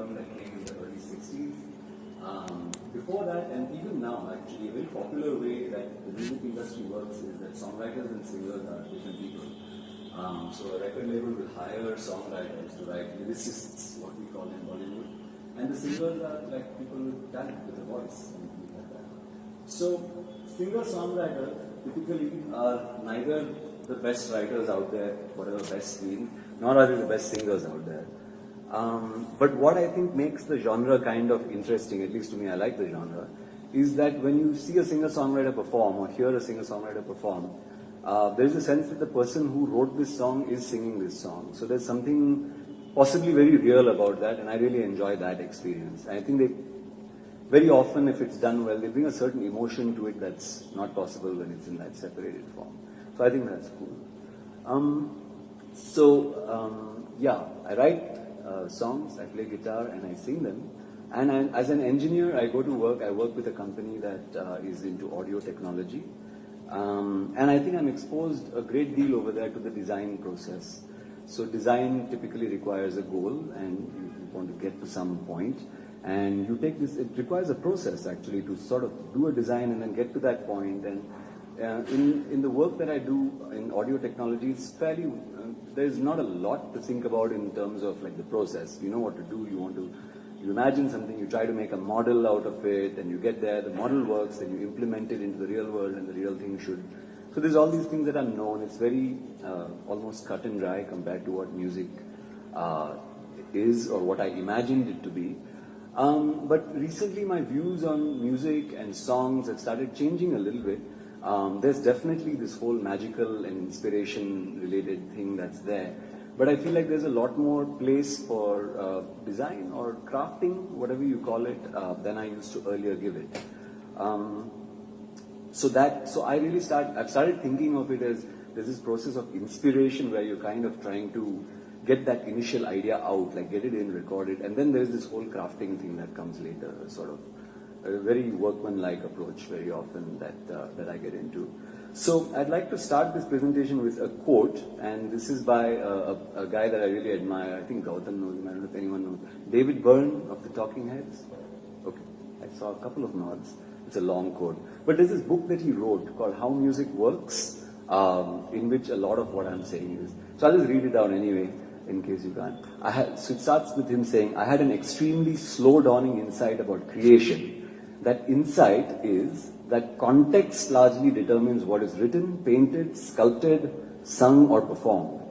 term that came in the early 60s. Before that, and even now, actually, a very popular way that the music industry works is that songwriters and singers are different people. So a record label will hire songwriters to write lyricists, what we call in Bollywood, and the singers are like people with talent, with a voice, and things like that. So singer-songwriters typically are neither the best writers out there, whatever best means, nor are they the best singers out there. But what I think makes the genre kind of interesting, at least to me, I like the genre, is that when you see a singer-songwriter perform or hear a singer-songwriter perform, there's a sense that the person who wrote this song is singing this song. So there's something possibly very real about that, and I really enjoy that experience. I think they, very often, if it's done well, they bring a certain emotion to it that's not possible when it's in that separated form. So I think that's cool. Yeah, I write songs, I play guitar, and I sing them. And as an engineer, I go to work. I work with a company that is into audio technology. And I think I'm exposed a great deal over there to the design process. So design typically requires a goal, and you want to get to some point. And you take this, it requires a process actually to sort of do a design and then get to that point. And in the work that I do in audio technology, it's fairly, there's not a lot to think about in terms of like the process. You know what to do, you imagine something, you try to make a model out of it, and you get there, the model works, then you implement it into the real world, and the real thing should. So there's all these things that are known. It's very almost cut and dry compared to what music is or what I imagined it to be. But recently my views on music and songs have started changing a little bit. There's definitely this whole magical and inspiration related thing that's there. But I feel like there's a lot more place for design or crafting, whatever you call it, than I used to earlier give it. So I've started thinking of it as there's this process of inspiration where you're kind of trying to get that initial idea out, like get it in, record it, and then there's this whole crafting thing that comes later, sort of a very workman-like approach very often that I get into. So I'd like to start this presentation with a quote, and this is by a guy that I really admire. I think Gautam knows him, I don't know if anyone knows. David Byrne of the Talking Heads. Okay, I saw a couple of nods. It's a long quote. But there's this book that he wrote called How Music Works, in which a lot of what I'm saying is. So I'll just read it out anyway, in case you can't. So it starts with him saying, I had an extremely slow dawning insight about creation. That insight is that context largely determines what is written, painted, sculpted, sung, or performed.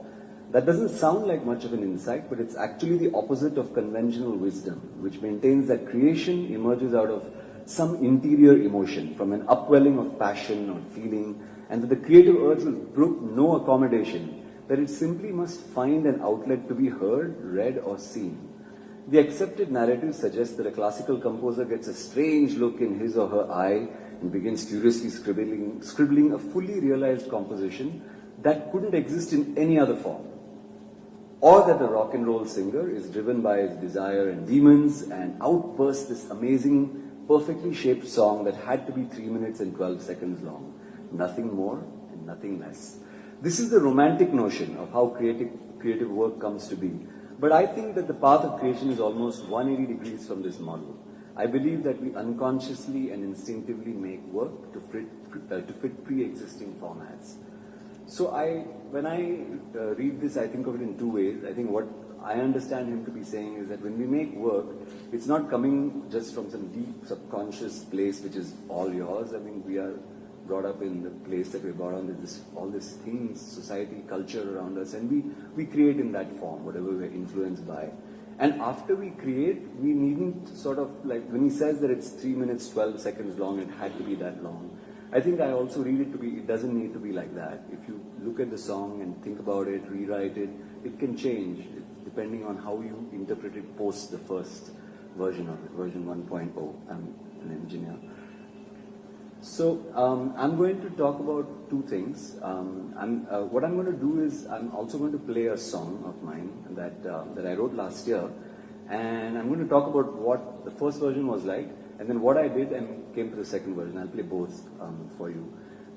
That doesn't sound like much of an insight, but it's actually the opposite of conventional wisdom, which maintains that creation emerges out of some interior emotion, from an upwelling of passion or feeling, and that the creative urge will brook no accommodation, that it simply must find an outlet to be heard, read, or seen. The accepted narrative suggests that a classical composer gets a strange look in his or her eye and begins furiously scribbling a fully realized composition that couldn't exist in any other form. Or that a rock and roll singer is driven by his desire and demons and outbursts this amazing, perfectly shaped song that had to be 3 minutes and 12 seconds long. Nothing more and nothing less. This is the romantic notion of how creative work comes to be. But I think that the path of creation is almost 180 degrees from this model. I believe that we unconsciously and instinctively make work to fit pre-existing formats. So when I read this, I think of it in two ways. I think what I understand him to be saying is that when we make work, it's not coming just from some deep subconscious place which is all yours. I mean, we are brought up in the place that we're brought on. There's all these things, society, culture around us, and we create in that form, whatever we're influenced by. And after we create, we needn't sort of like, when he says that it's 3 minutes, 12 seconds long, it had to be that long. I think I also read it to be, it doesn't need to be like that. If you look at the song and think about it, rewrite it, it can change depending on how you interpret it post the first version of it, version 1.0. I'm an engineer. So I'm going to talk about two things. What I'm going to do is I'm also going to play a song of mine that I wrote last year, and I'm going to talk about what the first version was like, and then what I did and came to the second version. I'll play both for you.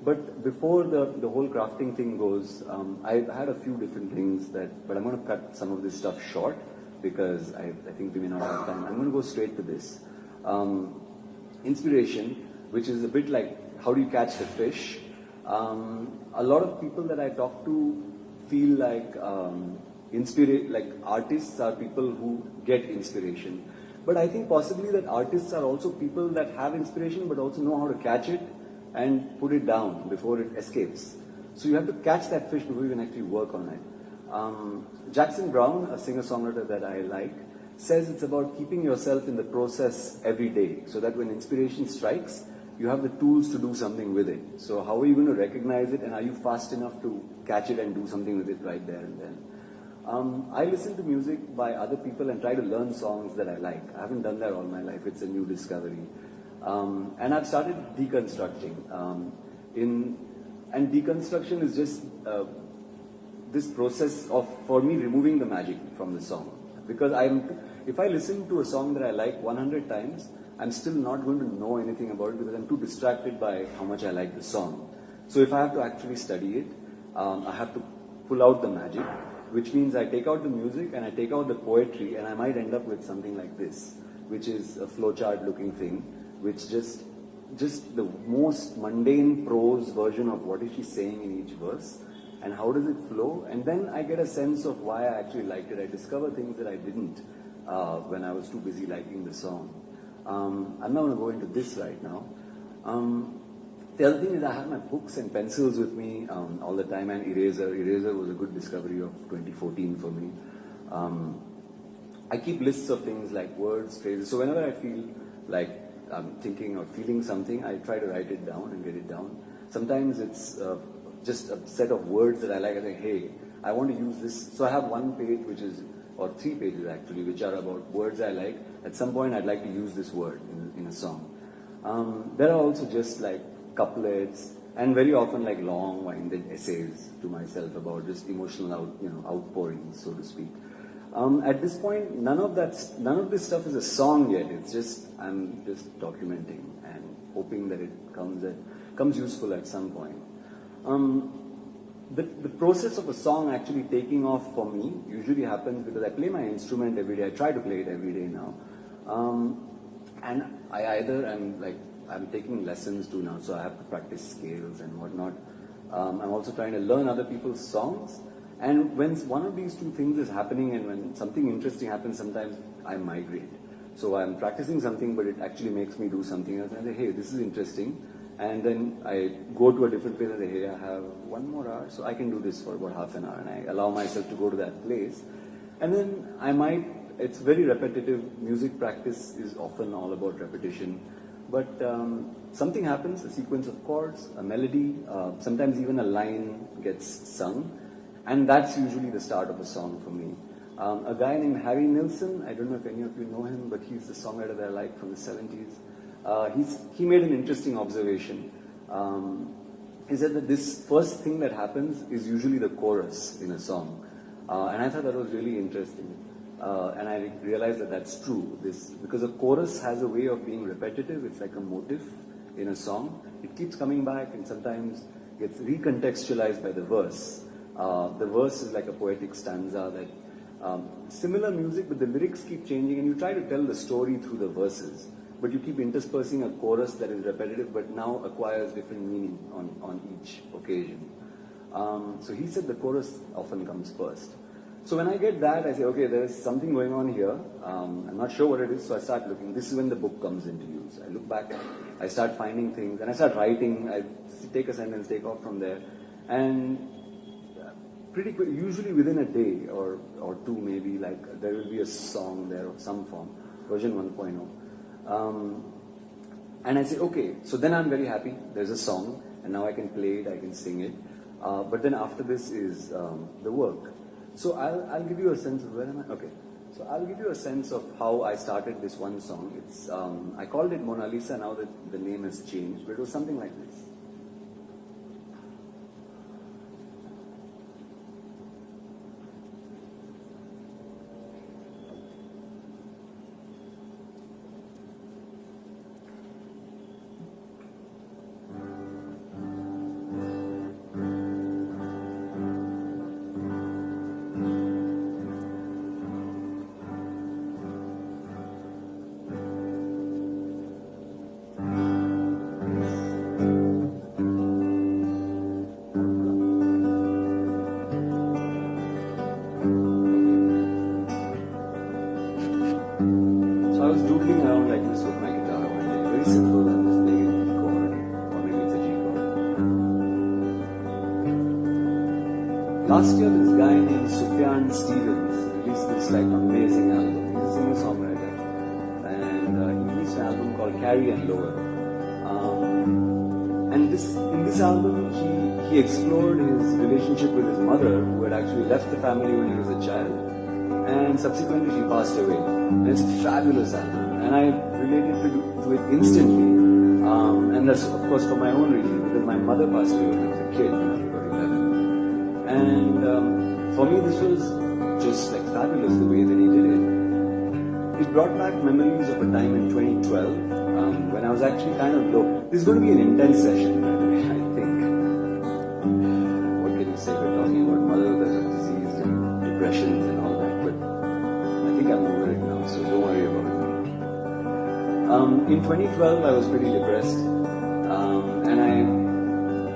But before the whole crafting thing goes, I had a few different things but I'm going to cut some of this stuff short because I think we may not have time. I'm going to go straight to this. Inspiration, which is a bit like how do you catch the fish? A lot of people that I talk to feel like like artists are people who get inspiration. But I think possibly that artists are also people that have inspiration but also know how to catch it and put it down before it escapes. So you have to catch that fish before you can actually work on it. Jackson Browne, a singer-songwriter that I like, says it's about keeping yourself in the process every day so that when inspiration strikes, you have the tools to do something with it. So how are you going to recognize it, and are you fast enough to catch it and do something with it right there and then? I listen to music by other people and try to learn songs that I like. I haven't done that all my life. It's a new discovery. And I've started deconstructing. And deconstruction is just this process of, for me, removing the magic from the song. Because if I listen to a song that I like 100 times, I'm still not going to know anything about it because I'm too distracted by how much I like the song. So if I have to actually study it, I have to pull out the magic, which means I take out the music and I take out the poetry, and I might end up with something like this, which is a flowchart looking thing, which just the most mundane prose version of what is she saying in each verse and how does it flow, and then I get a sense of why I actually liked it. I discover things that I didn't when I was too busy liking the song. I'm not going to go into this right now. The other thing is I have my books and pencils with me all the time, and eraser. Eraser was a good discovery of 2014 for me. I keep lists of things like words, phrases. So whenever I feel like I'm thinking or feeling something, I try to write it down and get it down. Sometimes it's just a set of words that I like. I say, hey, I want to use this. So I have one page or 3 pages actually, which are about words I like. At some point I'd like to use this word in a song. There are also just like couplets and very often like long-winded essays to myself about just emotional outpourings, so to speak. At this point, none of this stuff is a song yet. It's just I'm just documenting and hoping that it comes useful at some point. The process of a song actually taking off for me usually happens because I play my instrument every day. I try to play it every day now, and I'm taking lessons too now, so I have to practice scales and whatnot. I'm also trying to learn other people's songs. And when one of these two things is happening and when something interesting happens, sometimes I migrate. So I'm practicing something, but it actually makes me do something else. And I say, hey, this is interesting. And then I go to a different place and say, hey, I have 1 more hour, so I can do this for about half an hour. And I allow myself to go to that place. And then it's very repetitive. Music practice is often all about repetition. But something happens, a sequence of chords, a melody, sometimes even a line gets sung. And that's usually the start of a song for me. A guy named Harry Nilsson, I don't know if any of you know him, but he's the songwriter that I like from the 70s. He made an interesting observation. He said that this first thing that happens is usually the chorus in a song. And I thought that was really interesting. And I realized that that's true. Because a chorus has a way of being repetitive. It's like a motif in a song. It keeps coming back and sometimes gets recontextualized by the verse. The verse is like a poetic stanza that similar music, but the lyrics keep changing, and you try to tell the story through the verses, but you keep interspersing a chorus that is repetitive, but now acquires different meaning on each occasion. So he said the chorus often comes first. So when I get that, I say, okay, there's something going on here. I'm not sure what it is, so I start looking. This is when the book comes into use. I look back, I start finding things, and I start writing. I take a sentence, take off from there, and pretty quick, usually within a day or two maybe, like there will be a song there of some form, version 1.0. And I say, okay, so then I'm very happy, there's a song, and now I can play it, I can sing it. But then after this is the work. So I'll give you a sense of, where am I? Okay. So I'll give you a sense of how I started this one song. It's I called it Mona Lisa, now that the name has changed, but it was something like this. So I was doodling around like this with my guitar one day. Very simple, I'm just playing an E chord, or maybe it's a G chord. Last year, this guy named Sufjan Stevens released this like amazing album. He's a singer-songwriter, and he released an album called Carry and Lower. And in this album, he explored his relationship with his mother, who had actually left the family when he was a child, and subsequently she passed away. And it's a fabulous album, and I related to it instantly. And that's of course for my own reason, because my mother passed away when I was a kid, when I was about 11. And for me, this was just like fabulous the way that he did it. It brought back memories of a time in 2012 when I was actually kind of low. This is going to be an intense session, by the way, I think. What can you say? We're talking about mothers that are diseased and depressions and all that, but I think I'm over it now, so don't worry about it. In 2012, I was pretty depressed, and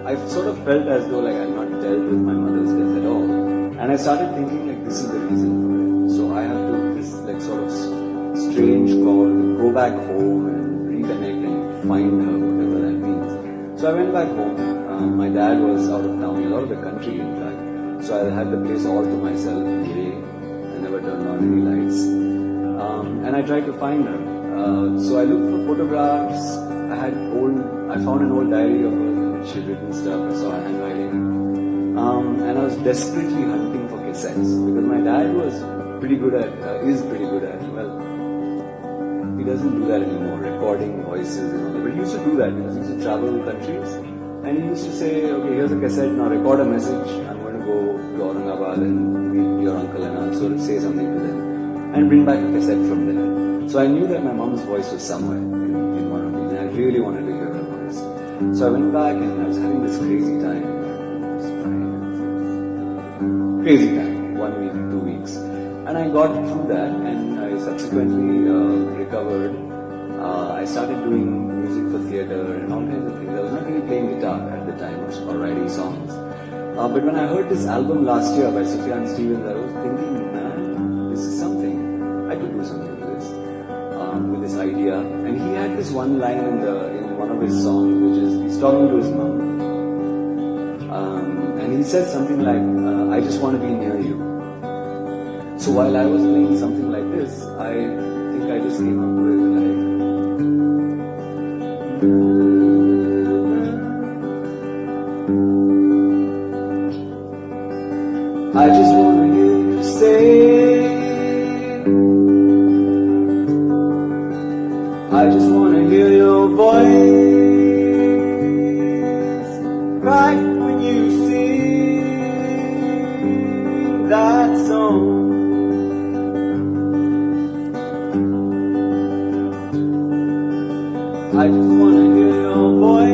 I sort of felt as though like I had not dealt with my mother's death at all, and I started thinking like this is the reason for it. So I have to this like sort of strange call to go back home and reconnect and find her, whatever that means. So I went back home. My dad was out of town, a lot of the country in fact. So I had the place all to myself. Yay. I never turned on any lights. And I tried to find her. So I looked for photographs. I found an old diary of hers in which she'd written stuff. I saw her handwriting. And I was desperately hunting for cassettes because my dad was pretty good at, well, he doesn't do that anymore, recording voices and all that. But he used to do that because he used to travel countries. And he used to say, okay, here's a cassette, now record a message. I'm going to go to Aurangabad and meet your uncle and aunt, so say something to them. And bring back a cassette from there. So I knew that my mom's voice was somewhere in one of these. And I really wanted to hear her voice. So I went back and I was having this crazy time. Crazy time, 1 week, 2 weeks. And I got through that and I subsequently recovered. I started doing music for theatre and all kinds of things. I was not really playing guitar at the time or writing songs. But when I heard this album last year by Sufjan Stevens, I was thinking, man, this is something. I could do something with this idea. And he had this one line in one of his songs, which is, he's talking to his mom. And he said something like, I just want to be near you. So while I was playing something like this, I think I just came up with like, I just want to hear you say, I just want to hear your voice right when you sing that song. I just want to hear your voice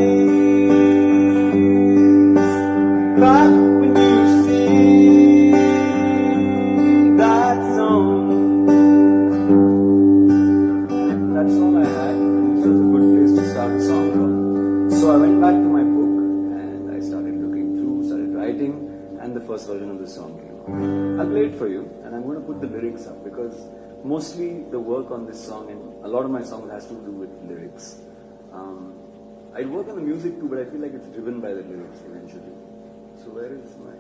right when you sing that song. That's all I had. This was a good place to start a song from. So I went back to my book and I started looking through, started writing, and the first version of the song came out. I'll play it for you and I'm going to put the lyrics up because mostly the work on this song and a lot of my songs has to do with lyrics. I work on the music too, but I feel like it's driven by the lyrics eventually. So where is my...